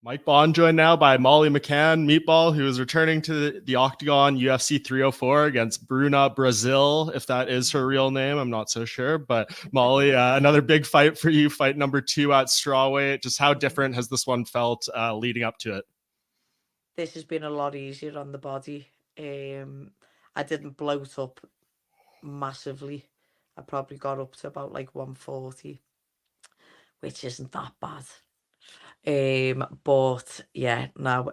Mike Bohn joined now by Molly McCann, Meatball, who is returning to the Octagon UFC 304 against Bruna Brasil, if that is her real name. I'm not so sure. But Molly, another big fight for you, fight number 2 at strawweight. Just how different has this one felt leading up to it? This has been a lot easier on the body. I didn't bloat up massively. I probably got up to about like 140, which isn't that bad. But yeah, now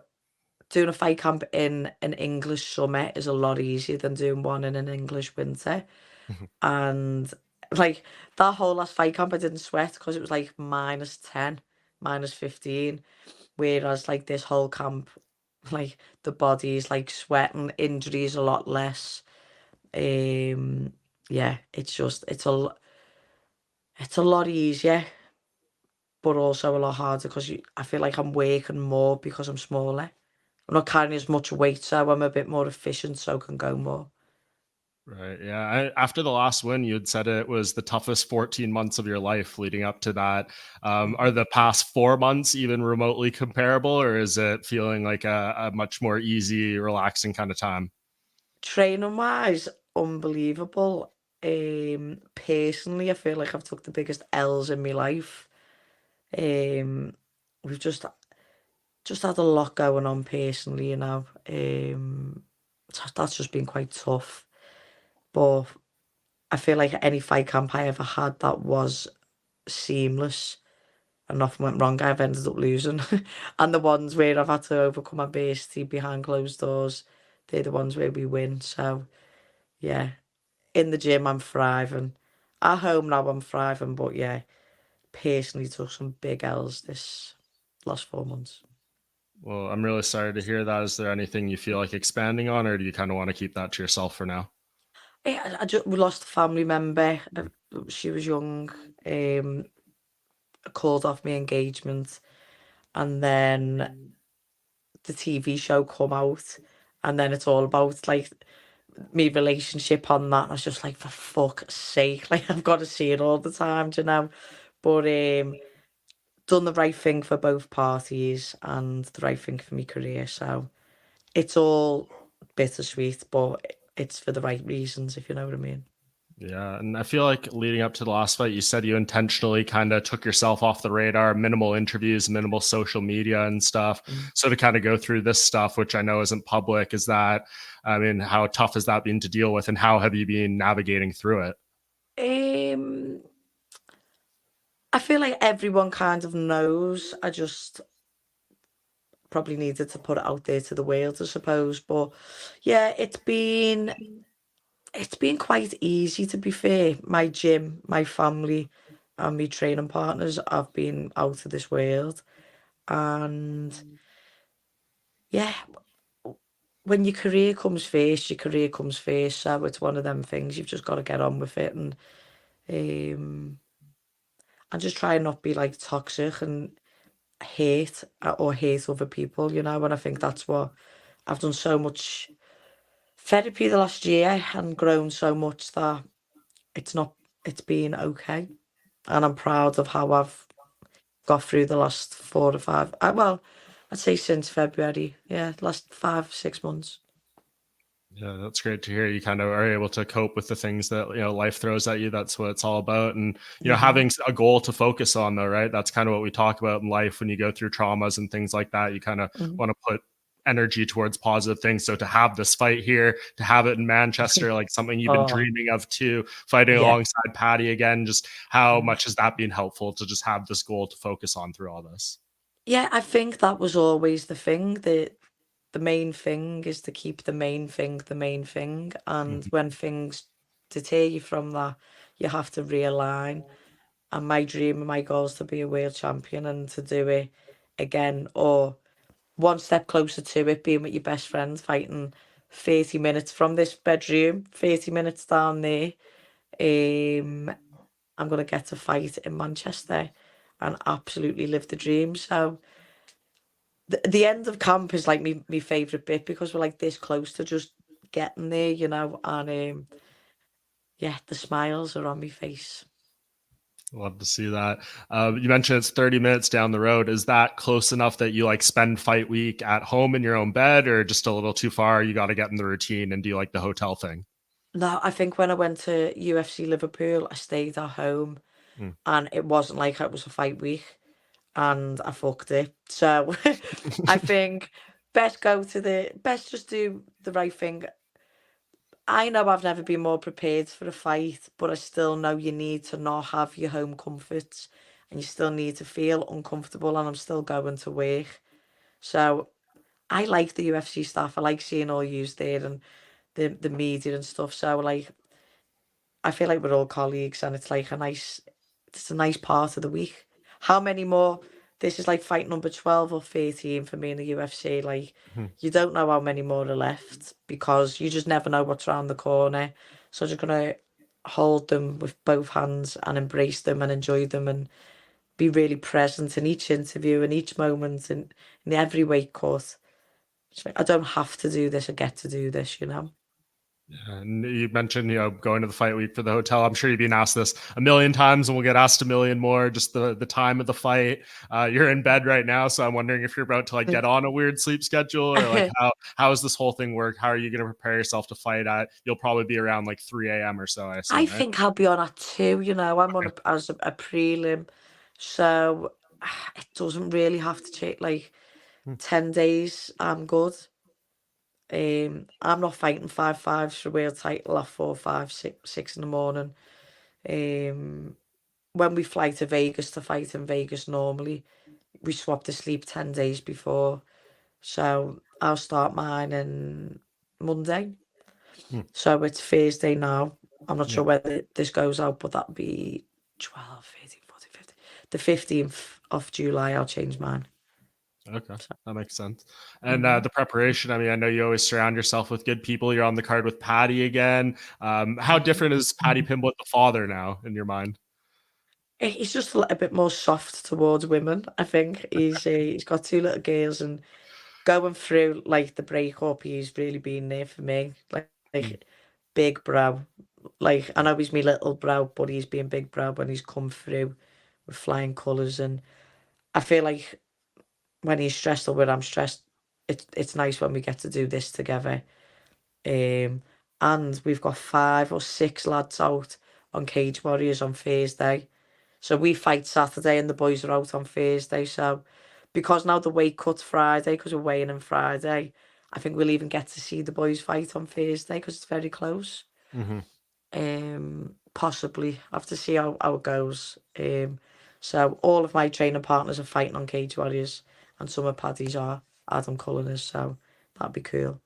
doing a fight camp in an English summer is a lot easier than doing one in an English winter. And like that whole last fight camp, I didn't sweat because it was like -10, -15. Whereas like this whole camp, like the body is like sweating, injuries a lot less. Um, yeah, it's a lot easier, but also a lot harder because I feel like I'm working more because I'm smaller. I'm not carrying as much weight, so I'm a bit more efficient, so can go more. Right. Yeah. After the last win, you had said it was the toughest 14 months of your life leading up to that. Are the past 4 months even remotely comparable, or is it feeling like a much more easy, relaxing kind of time? Training wise, unbelievable. Personally, I feel like I've took the biggest L's in my life. Um, we've just had a lot going on personally, you know. That's just been quite tough. But I feel like any fight camp I ever had that was seamless and nothing went wrong, I've ended up losing. And the ones where I've had to overcome adversity behind closed doors, they're the ones where we win. So yeah, in the gym I'm thriving. At home now I'm thriving, but yeah, personally took some big L's this last 4 months. Well, I'm really sorry to hear that. Is there anything you feel like expanding on, or do you kind of want to keep that to yourself for now? Yeah, we lost a family member. She was young. I called off my engagement, and then the TV show come out, and then it's all about like me relationship on that. And I was just like, for fuck's sake, like I've got to see it all the time, do you know. But done the right thing for both parties and the right thing for my career. So it's all bittersweet, but it's for the right reasons, if you know what I mean. Yeah, and I feel like leading up to the last fight, you said you intentionally kind of took yourself off the radar, minimal interviews, minimal social media and stuff. Mm. So to kind of go through this stuff, which I know isn't public, is that, I mean, how tough has that been to deal with, and how have you been navigating through it? Um, I feel like everyone kind of knows. I just probably needed to put it out there to the world, I suppose. But yeah, it's been quite easy to be fair. My gym, my family, and my training partners have been out of this world. And yeah, when your career comes first, your career comes first. So it's one of them things you've just got to get on with it um and just try and not be like toxic and hate or hate other people, you know. And I think that's what I've done so much therapy the last year and grown so much that it's not it's been okay. And I'm proud of how I've got through the last 4 to 5 well, I'd say since February. Yeah, last 5, 6 months. Yeah, that's great to hear. You kind of are able to cope with the things that life throws at you. That's what it's all about, and Hmm. having a goal to focus on, though, right? That's kind of what we talk about in life when you go through traumas and things like that. You kind of Hmm. want to put energy towards positive things. So to have this fight here, to have it in Manchester, like something you've been Oh, dreaming of too, fighting yeah. alongside Patty again, just how Mm. much has that been helpful to just have this goal to focus on through all this? Yeah, I think that was always the thing. The main thing is to keep the main thing the main thing. And Mhm. when things deter you from that, you have to realign. And my dream and my goal is to be a world champion and to do it again, or one step closer to it, being with your best friend, fighting 30 minutes from this bedroom, 30 minutes down there. Um, I'm gonna get to fight in Manchester and absolutely live the dream. So the end of camp is like me favorite bit because we're like this close to just getting there, you know. And yeah, the smiles are on my face. Love to see that. You mentioned it's 30 minutes down the road. Is that close enough that you like spend fight week at home in your own bed, or just a little too far? You got to get in the routine and do like the hotel thing? No, I think when I went to UFC Liverpool, I stayed at home Mm. and it wasn't like it was a fight week and I fucked it. So I think best just do the right thing. I know I've never been more prepared for a fight, but I still know you need to not have your home comforts and you still need to feel uncomfortable and I'm still going to work. So I like the UFC staff. I like seeing all yous there and the media and stuff. So like I feel like we're all colleagues and it's a nice part of the week. How many more? This is like fight number 12 or 13 for me in the UFC. Like, Mhm. you don't know how many more are left because you just never know what's around the corner. So just gonna hold them with both hands and embrace them and enjoy them and be really present in each interview and each moment and in every weight cut. It's like, I don't have to do this, I get to do this, you know? And you mentioned, going to the fight week for the hotel. I'm sure you've been asked this a million times, and we'll get asked a million more. Just the time of the fight. You're in bed right now, so I'm wondering if you're about to like get on a weird sleep schedule, or like how does this whole thing work? How are you going to prepare yourself to fight at? You'll probably be around like 3 a.m. or so, I I assume, right? think I'll be on at two, you know. I'm on Okay. as a prelim, so it doesn't really have to take like Hmm. 10 days. I'm good. I'm not fighting 5-5s for a world title at 4, 5, 6 in the morning. Um, when we fly to Vegas to fight in Vegas, normally we swap to sleep 10 days before. So I'll start mine on Monday. Hmm. So it's Thursday now. I'm not Yeah. sure whether this goes out, but that'll be 12, 13, 14, 15. The 15th of July, I'll change mine. Okay, So, that makes sense. And mhm, the preparation, I mean, I know you always surround yourself with good people. You're on the card with Patty again. How mhm. different is Patty Pimblett, the father, now in your mind? He's just a little bit more soft towards women, I think. He's got two little girls and going through like the breakup, he's really been there for me. Mm. Like big bro. Like I know he's me little bro, but he's been big bro when he's come through with flying colours and I feel like when he's stressed or when I'm stressed, it's nice when we get to do this together. Um, and we've got 5 or 6 lads out on Cage Warriors on Thursday. So we fight Saturday and the boys are out on Thursday. So because now the weight cut's Friday, because we're weighing in Friday, I think we'll even get to see the boys fight on Thursday because it's very close. Hmm. Possibly. I have to see how it goes. So all of my training partners are fighting on Cage Warriors, and some of Paddy's are Adam Cullen's, so that'd be cool.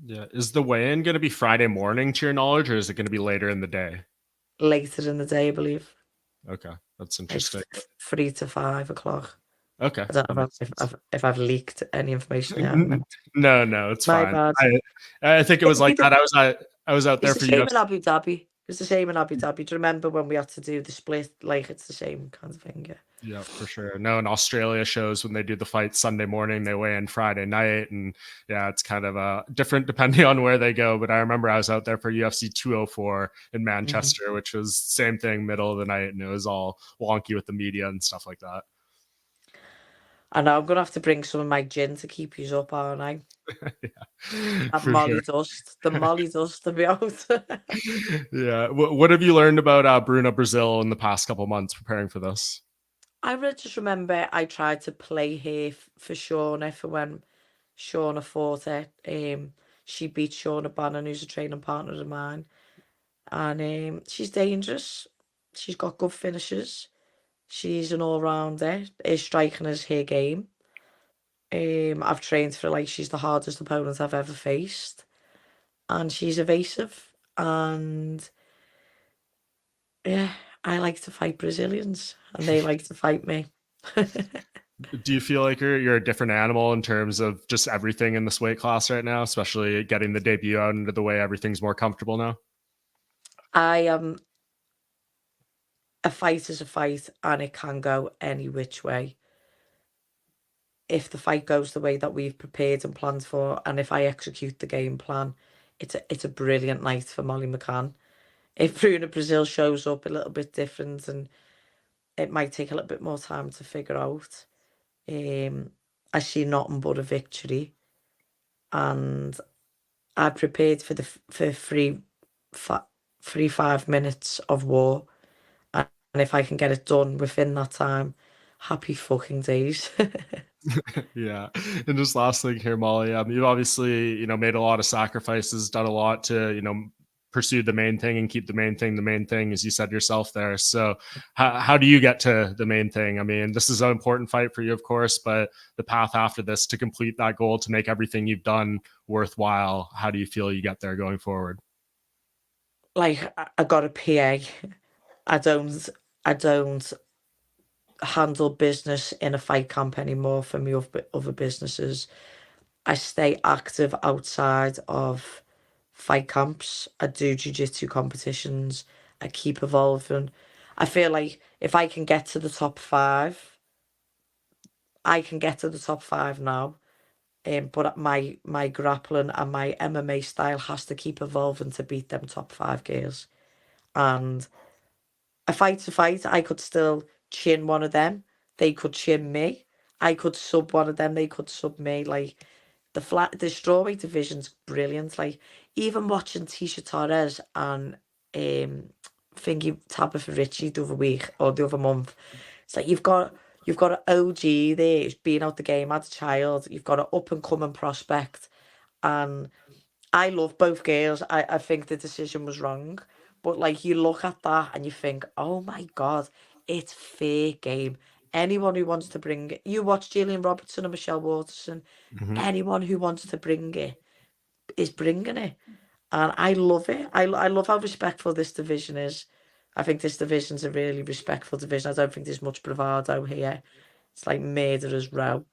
Yeah. Is the weigh-in going to be Friday morning, to your knowledge, or is it going to be later in the day? Later in the day, I believe, Okay, that's like interesting. 3 to 5 o'clock. Okay, I don't that know makes sense. if I've leaked any information I haven't. No, no, it's My fine. bad. I think it was It'll be like the that. I was out It's there the for same in UFC. Abu Dhabi. It's the same in Abu Dhabi. Do you remember when we had to do the split? Like it's the same kind of thing, yeah. Yeah, for sure. No, in Australia shows when they do the fight Sunday morning, they weigh in Friday night, and yeah, it's kind of different depending on where they go. But I remember I was out there for UFC 204 in Hmm. Manchester, which was same thing, middle of the night, and it was all wonky with the media and stuff like that. I know I'm gonna have to bring some of my gin to keep you up, aren't I? Yeah, That for sure. Molly dust, the Molly dust to be out. Yeah. What have you learned about Bruna Brasil in the past couple months preparing for this? Just remember I tried to play her for Shauna for when Shauna fought her. She beat Shauna Bannon, who's a training partner of mine, and she's dangerous. She's got good finishes. She's an all-rounder. Her striking is her game. I've trained for like she's the hardest opponent I've ever faced, and she's evasive. And yeah, I like to fight Brazilians, and they like to fight me. Do you feel like you're a different animal in terms of just everything in this weight class right now, especially getting the debut out into the way everything's more comfortable now? I am a fight is a fight, and it can go any which way. If the fight goes the way that we've prepared and planned for, and if I execute the game plan, it's a brilliant night for Molly McCann. If Bruna Brasil shows up a little bit different and it might take a little bit more time to figure out. I see nothing but a victory, and I prepared for for 5 minutes of war, and if I can get it done within that time, happy fucking days. Yeah. And just last thing here, Molly, you've obviously, made a lot of sacrifices, done a lot to, pursue the main thing and keep the main thing, as you said yourself there. So how do you get to the main thing? I mean, this is an important fight for you, of course, but the path after this to complete that goal, to make everything you've done worthwhile, how do you feel you get there going forward? Like I got a PA. I don't handle business in a fight camp anymore for me other businesses. I stay active outside of fight camps. I do jiu-jitsu competitions. I keep evolving. I feel like if I can get to the top five, I can get to the top five now. But my grappling and my MMA style has to keep evolving to beat them top five girls. And a fight to fight, I could still chin one of them. They could chin me. I could sub one of them. They could sub me. Like the strawweight division's brilliant. Like even watching Tisha Torres and Thingy Tabitha Ritchie the other week or the other month. It's like you've got an OG there who's been out the game as a child. You've got an up and coming prospect, and I love both girls. I think the decision was wrong. But like you look at that and you think, oh my God, it's fair game. Anyone who wants to bring it, you watch Gillian Robertson and Michelle Waterson, Mhm. anyone who wants to bring it is bringing it. And I love it. I love how respectful this division is. I think this division's a really respectful division. I don't think there's much bravado here. It's like murderers row.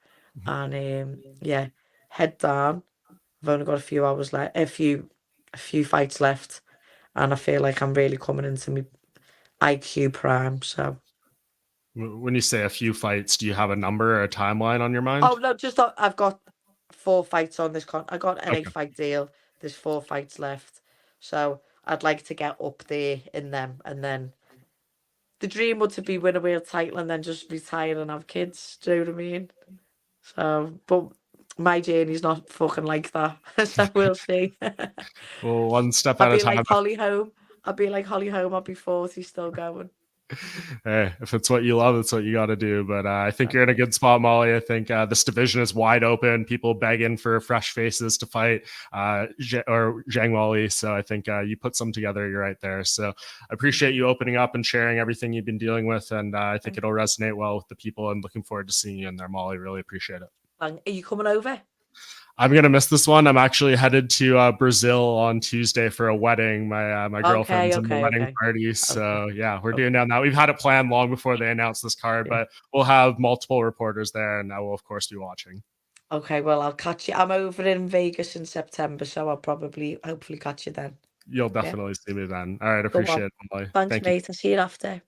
And yeah, head down. I've only got a few hours left, a few fights left, and I feel like I'm really coming into my IQ prime. So, When you say a few fights, do you have a number or a timeline on your oh mind? no, just I've got 4 fights on this I got an eight Okay. fight deal. There's 4 fights left, so I'd like to get up there in them, and then the dream would to be win a world title and then just retire and have kids. Do you know what I mean? So, but my journey's not fucking like that. So we'll see. Well, one step I'll at a be time. like Holly Holm. I'll be like Holly Holm. I'll be 40 still going. Hey, if it's what you love, it's what you got to do. But I think you're in a Exactly. good spot, Molly. I think this division is wide open. People begging for fresh faces to fight or Zhang Wally. So I think you put some together. You're right there. So I appreciate you opening up and sharing everything you've been dealing with. And I think it'll resonate well with the people. And looking forward to seeing you in there, Molly. Really appreciate it. Are you coming over? I'm gonna miss this one. I'm actually headed to Brazil on Tuesday for a wedding. My Okay, girlfriend's in the okay, wedding okay, party, okay, so yeah, we're doing okay. down that. We've had it planned long before they announced this card, Yeah. but we'll have multiple reporters there, and I will of course be watching. Okay, well, I'll catch you. I'm over in Vegas in September, so I'll hopefully catch you then. You'll Yeah. definitely see me then. All right, Go on. appreciate it, Molly. Thanks, Thank you. mate. I'll see you after.